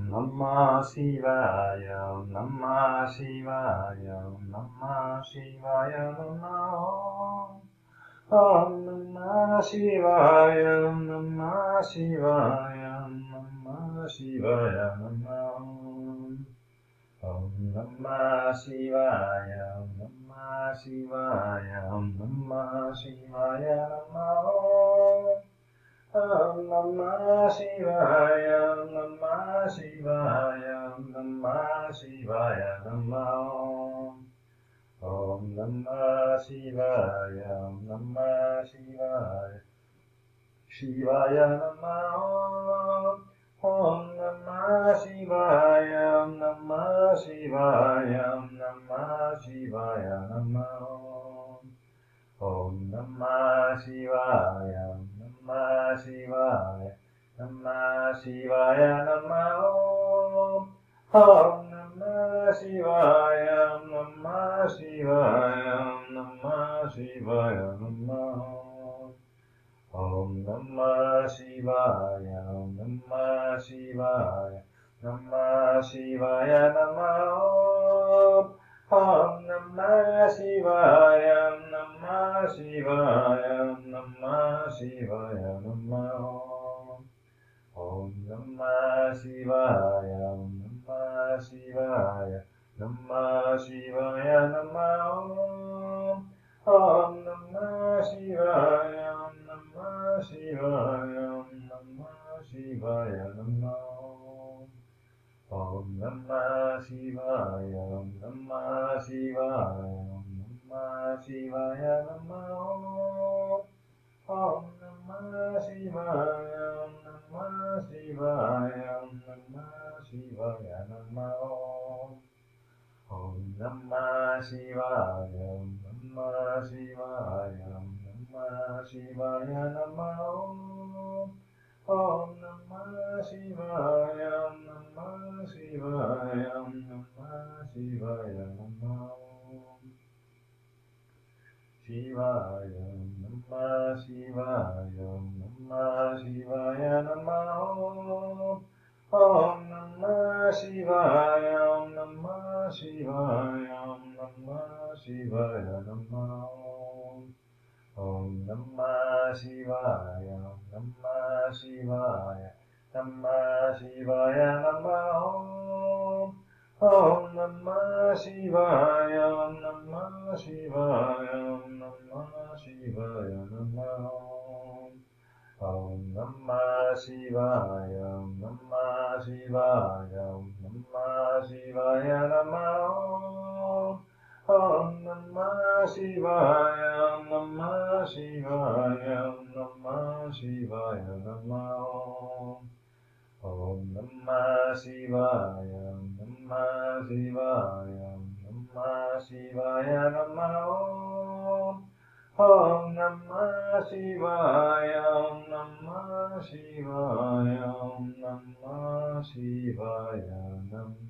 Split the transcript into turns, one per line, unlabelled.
Namah Shivaya, Namah Shivaya, Namah Shivaya, Namah Om Namah Shivaya, Namah Shivaya, Namah Shivaya, Namah Om Namah Shivaya, Namah Shivaya, Namah Shivaya, Namah Om Namah Shivaya, Namah Shivaya, Namah Shivaya, Namah Om Namah Shivaya, Namah Shivaya, Shivaya Namah Om Namah Shivaya, Namah Shivaya, Namah Shivaya, Namah Om Namah Shivaya, Namah Shivaya, Namah Shivaya, Namah Om Namah Shivaya, Namah Shivaya, Namah Shivaya, Namah Om Namah Shivaya, Namah Shivaya, Namah Shivaya, Namah Om Namah Shivaya, Namah Shivaya, Namah Shivaya, Namah Om Namah Shivaya, Namah Shivaya, Namah Shivaya, Namah Om Namah Shivaya, Namah Shivaya, Namah Shivaya, Namah Om Namah Shivaya, Namah Shivaya, Namah Shivaya, Namah Om Namah Shivaya, Namah Shivaya, Namah Shivaya, Namah Om Namah Shivaya, Namah Shivaya, Namah Shivaya, Namah Om Namah Shivaya, Namah Shivaya, Namah Shivaya, Namah Shivaya, Namah Shivaya, Namah Shivaya, Namah Om Namah Shivaya, Namah Shivaya, Namah Shivaya, Namah Om Namah Shivaya, Namah Shivaya, Namah Shivaya, Namah Om Namah Shivaya, Namah Shivaya, Namah Shivaya, Namah Om Namah Shivaya, Namah Shivaya, Namah Shivaya, Namah Om Namah Shivaya, Namah Shivaya, Namah Shivaya, Namah Om Namah Shivaya, Namah Shivaya, Namah Shivaya, Namah Om Namah Shivaya, Namah Shivaya, Namah Shivaya, Namah